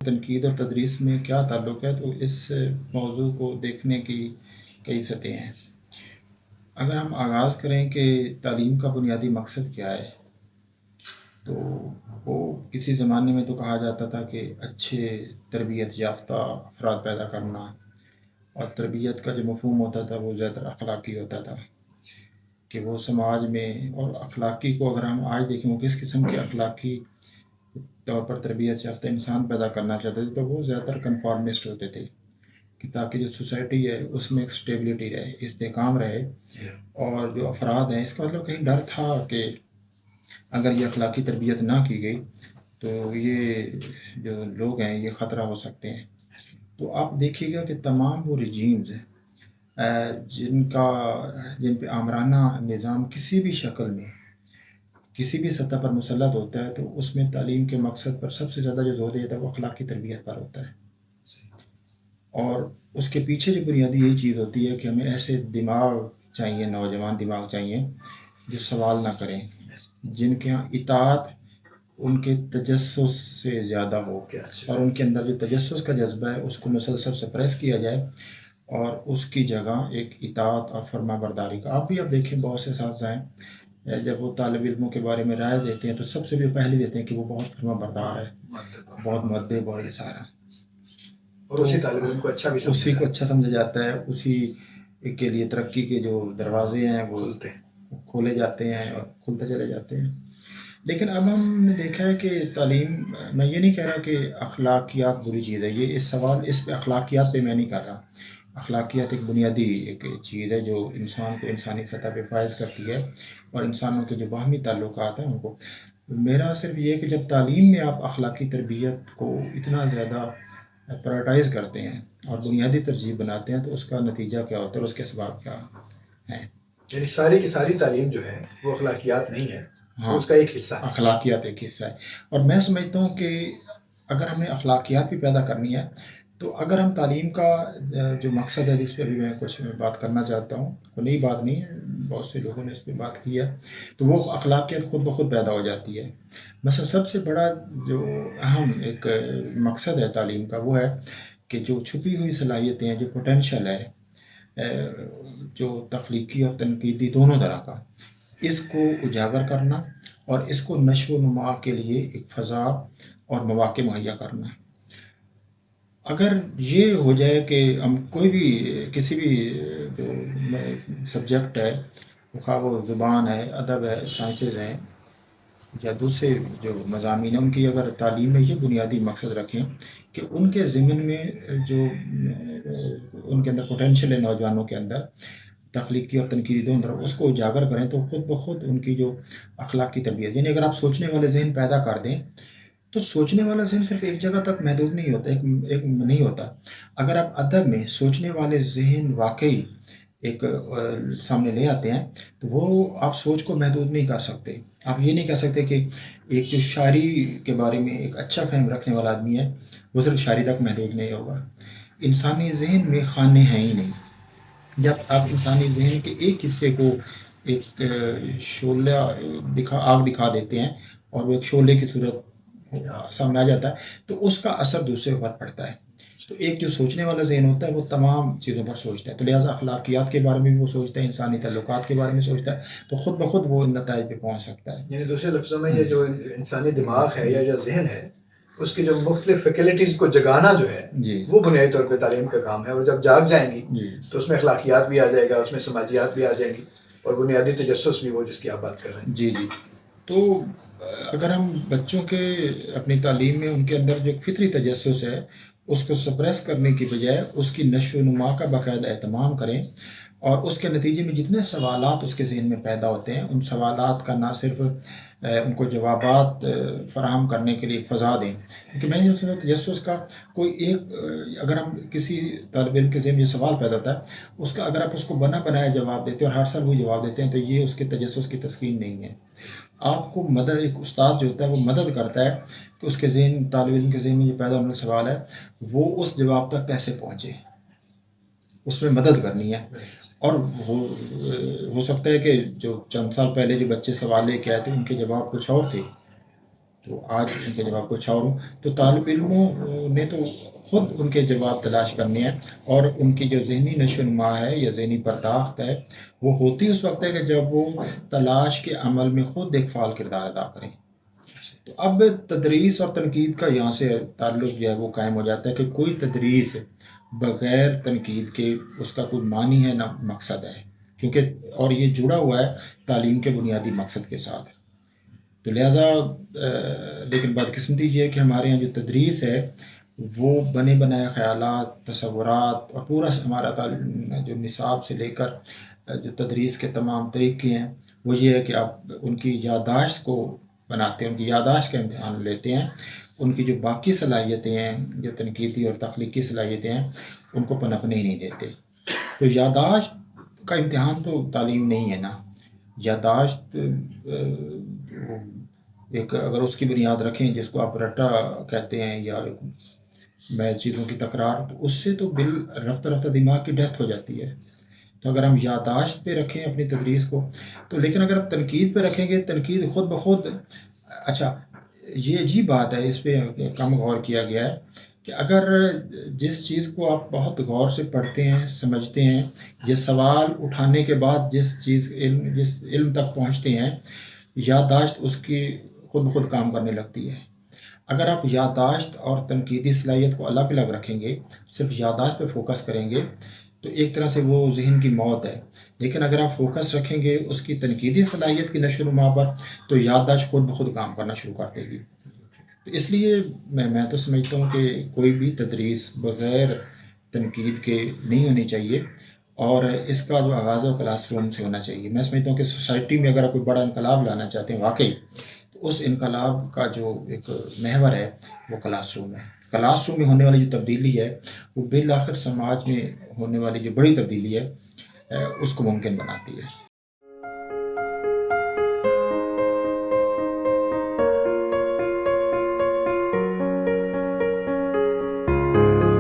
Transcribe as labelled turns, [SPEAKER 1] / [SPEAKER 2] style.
[SPEAKER 1] تنقید اور تدریس میں کیا تعلق ہے، تو اس موضوع کو دیکھنے کی کئی سطحیں ہیں۔ اگر ہم آغاز کریں کہ تعلیم کا بنیادی مقصد کیا ہے، تو وہ کسی زمانے میں تو کہا جاتا تھا کہ اچھے تربیت یافتہ افراد پیدا کرنا، اور تربیت کا جو مفہوم ہوتا تھا وہ زیادہ اخلاقی ہوتا تھا کہ وہ سماج میں، اور اخلاقی کو اگر ہم آج دیکھیں وہ کس قسم کے اخلاقی طور پر تربیت یافتہ انسان پیدا کرنا چاہتے تھے، تو وہ زیادہ تر کنفارمسٹ ہوتے تھے کہ تاکہ جو سوسائٹی ہے اس میں ایک اسٹیبلٹی رہے، استحکام رہے، اور جو افراد ہیں اس کا مطلب کہیں ڈر تھا کہ اگر یہ اخلاقی تربیت نہ کی گئی تو یہ جو لوگ ہیں یہ خطرہ ہو سکتے ہیں۔ تو آپ دیکھیے گا کہ تمام وہ رجیمز جن پہ آمرانہ نظام کسی بھی شکل میں کسی بھی سطح پر مسلط ہوتا ہے، تو اس میں تعلیم کے مقصد پر سب سے زیادہ جو زور دیتا ہے وہ اخلاقی تربیت پر ہوتا ہے، اور اس کے پیچھے جو بنیادی یہی چیز ہوتی ہے کہ ہمیں ایسے دماغ چاہیے، نوجوان دماغ چاہیے جو سوال نہ کریں، جن کے ہاں اطاعت ان کے تجسس سے زیادہ ہو، اور ان کے اندر جو تجسس کا جذبہ ہے اس کو مسلسل سپریس کیا جائے، اور اس کی جگہ ایک اطاعت اور فرما برداری کا۔ آپ بھی اب دیکھیں بہت سے اساتذہ ہیں جب وہ طالب علموں کے بارے میں رائے دیتے ہیں تو سب سے پہلے دیتے ہیں کہ وہ بہت فرما بردار ہے، بہت مؤدب اور یہ سارا،
[SPEAKER 2] اور اسی طالب علم کو
[SPEAKER 1] اچھا سمجھا جاتا ہے، اسی کے لیے ترقی کے جو دروازے ہیں وہ کھولے جاتے ہیں اور کھلتے چلے جاتے ہیں۔ لیکن اب ہم نے دیکھا ہے کہ تعلیم، میں یہ نہیں کہہ رہا کہ اخلاقیات بری چیز ہے، یہ اس پہ اخلاقیات پہ میں نہیں کر رہا۔ اخلاقیات ایک بنیادی ایک چیز ہے جو انسان کو انسانی سطح پہ فائز کرتی ہے، اور انسانوں کے جو باہمی تعلقات ہیں ان کو۔ میرا صرف یہ ہے کہ جب تعلیم میں آپ اخلاقی تربیت کو اتنا زیادہ پرائرٹائز کرتے ہیں اور بنیادی ترجیح بناتے ہیں، تو اس کا نتیجہ کیا ہوتا ہے اور اس کے اسباب کیا ہیں؟
[SPEAKER 2] یعنی ساری کی ساری تعلیم جو ہے وہ اخلاقیات نہیں ہے،
[SPEAKER 1] ہاں،
[SPEAKER 2] اس کا ایک حصہ ہے۔
[SPEAKER 1] اخلاقیات ایک حصہ ہے، اور میں سمجھتا ہوں کہ اگر ہمیں اخلاقیات بھی پیدا کرنی ہے، تو اگر ہم تعلیم کا جو مقصد ہے جس پہ بھی میں کچھ بات کرنا چاہتا ہوں، وہ نئی بات نہیں ہے، بہت سے لوگوں نے اس پہ بات کی ہے، تو وہ اخلاقیات خود بخود پیدا ہو جاتی ہے۔ مثلا سب سے بڑا جو اہم ایک مقصد ہے تعلیم کا وہ ہے کہ جو چھپی ہوئی صلاحیتیں ہیں، جو پوٹینشل ہے، جو تخلیقی اور تنقیدی دونوں طرح کا، اس کو اجاگر کرنا اور اس کو نشو و نما کے لیے ایک فضا اور مواقع مہیا کرنا۔ اگر یہ ہو جائے کہ ہم کوئی بھی کسی بھی جو سبجیکٹ ہے، خواہ وہ زبان ہے، ادب ہے، سائنسز ہیں، یا دوسرے جو مضامین ہیں، ان کی اگر تعلیم میں یہ بنیادی مقصد رکھیں کہ ان کے ضمن میں جو ان کے اندر پوٹینشیل ہے، نوجوانوں کے اندر تخلیقی اور تنقیدی دونوں طرف، اس کو اجاگر کریں، تو خود بخود ان کی جو اخلاقی تربیت، یعنی اگر آپ سوچنے والے ذہن پیدا کر دیں، تو سوچنے والا ذہن صرف ایک جگہ تک محدود نہیں ہوتا، ایک نہیں ہوتا۔ اگر آپ ادب میں سوچنے والے ذہن واقعی ایک سامنے لے آتے ہیں، تو وہ آپ سوچ کو محدود نہیں کر سکتے۔ آپ یہ نہیں کہہ سکتے کہ ایک جو شاعری کے بارے میں ایک اچھا فہم رکھنے والا آدمی ہے وہ صرف شاعری تک محدود نہیں ہوگا۔ انسانی ذہن میں خانے ہیں ہی نہیں۔ جب آپ انسانی ذہن کے ایک حصے کو ایک شعلہ آگ دکھا دیتے ہیں اور وہ ایک شعلے کی صورت سامنے آ جاتا ہے، تو اس کا اثر دوسرے پر پڑتا ہے۔ تو ایک جو سوچنے والا ذہن ہوتا ہے وہ تمام چیزوں پر سوچتا ہے، تو لہٰذا اخلاقیات کے بارے میں بھی وہ سوچتا ہے، انسانی تعلقات کے بارے میں سوچتا ہے، تو خود بخود وہ نتائج پہ پہنچ سکتا ہے۔
[SPEAKER 2] یعنی دوسرے لفظوں میں یہ جو انسانی دماغ ہے یا جو ذہن ہے، اس کی جو مختلف فیکلٹیز کو جگانا جو ہے وہ بنیادی طور پہ تعلیم کا کام ہے، اور جب جاگ جائیں گی تو اس میں اخلاقیات بھی آ جائے گا، اس میں سماجیات بھی آ جائیں گی، اور بنیادی تجسس بھی وہ جس کی آپ بات کر رہے ہیں۔
[SPEAKER 1] جی جی، تو اگر ہم بچوں کے اپنی تعلیم میں ان کے اندر جو فطری تجسس ہے اس کو سپریس کرنے کی بجائے اس کی نشو و نما کا باقاعدہ اہتمام کریں، اور اس کے نتیجے میں جتنے سوالات اس کے ذہن میں پیدا ہوتے ہیں، ان سوالات کا نہ صرف ان کو جوابات فراہم کرنے کے لیے ایک فضا دیں، کیونکہ میں یہ سمجھتا ہوں تجسس کا کوئی ایک اگر ہم کسی طالب علم کے ذہن میں سوال پیدا ہوتا ہے، اس کا اگر آپ اس کو بنا بنایا جواب دیتے ہیں اور ہر سال وہی جواب دیتے ہیں، تو یہ اس کے تجسس کی تسکین نہیں ہے۔ آپ کو مدد، ایک استاد جو ہوتا ہے وہ مدد کرتا ہے کہ اس کے ذہن، طالب علم کے ذہن میں جو پیدا ہونے والا سوال ہے وہ اس جواب تک کیسے پہنچے، اس میں مدد کرنی ہے۔ اور ہو سکتا ہے کہ جو چند سال پہلے جو بچے سوال لے کے آئے تھے ان کے جواب کچھ اور تھے، تو آج ان کے جواب کچھ اور ہوں. تو طالب علموں نے تو خود ان کے جواب تلاش کرنے ہیں، اور ان کی جو ذہنی نشو و نما ہے یا ذہنی پرداخت ہے وہ ہوتی اس وقت ہے کہ جب وہ تلاش کے عمل میں خود ایک فعال کردار ادا کریں. تو اب تدریس اور تنقید کا یہاں سے تعلق جو ہے وہ قائم ہو جاتا ہے کہ کوئی تدریس بغیر تنقید کے اس کا کوئی معنی ہے نہ مقصد ہے، کیونکہ اور یہ جڑا ہوا ہے تعلیم کے بنیادی مقصد کے ساتھ. تو لہٰذا لیکن بدقسمتی یہ ہے کہ ہمارے یہاں جو تدریس ہے وہ بنے بنائے خیالات، تصورات، اور پورا ہمارا جو نصاب سے لے کر جو تدریس کے تمام طریقے ہیں وہ یہ ہے کہ آپ ان کی یادداشت کو بناتے ہیں، ان کی یادداشت کا امتحان لیتے ہیں، ان کی جو باقی صلاحیتیں ہیں، جو تنقیدی اور تخلیقی صلاحیتیں ہیں، ان کو پنپنے ہی نہیں دیتے. تو یادداشت کا امتحان تو تعلیم نہیں ہے نا. یادداشت ایک اگر اس کی بنیاد رکھیں جس کو آپ رٹا کہتے ہیں یا محض چیزوں کی تکرار، تو اس سے تو رفتہ رفتہ دماغ کی ڈیتھ ہو جاتی ہے. تو اگر ہم یادداشت پہ رکھیں اپنی تدریس کو تو، لیکن اگر آپ تنقید پہ رکھیں گے، تنقید خود بخود، اچھا یہ عجیب بات ہے، اس پہ کم غور کیا گیا ہے کہ اگر جس چیز کو آپ بہت غور سے پڑھتے ہیں، سمجھتے ہیں، یہ سوال اٹھانے کے بعد جس علم تک پہنچتے ہیں، یادداشت اس کی خود بخود کام کرنے لگتی ہے. اگر آپ یادداشت اور تنقیدی صلاحیت کو الگ الگ رکھیں گے، صرف یادداشت پہ فوکس کریں گے، تو ایک طرح سے وہ ذہن کی موت ہے. لیکن اگر آپ فوکس رکھیں گے اس کی تنقیدی صلاحیت کی نشو و نما پر، تو یادداشت خود بخود کام کرنا شروع کر دے گی. تو اس لیے میں تو سمجھتا ہوں کہ کوئی بھی تدریس بغیر تنقید کے نہیں ہونی چاہیے، اور اس کا جو آغاز ہے وہ کلاس روم سے ہونا چاہیے. میں سمجھتا ہوں کہ سوسائٹی میں اگر آپ کوئی بڑا انقلاب لانا چاہتے ہیں واقعی، تو اس انقلاب کا جو ایک محور ہے وہ کلاس روم ہے. کلاس روم میں ہونے والی جو تبدیلی ہے وہ بالآخر سماج میں ہونے والی جو بڑی تبدیلی ہے اس کو ممکن بناتی ہے.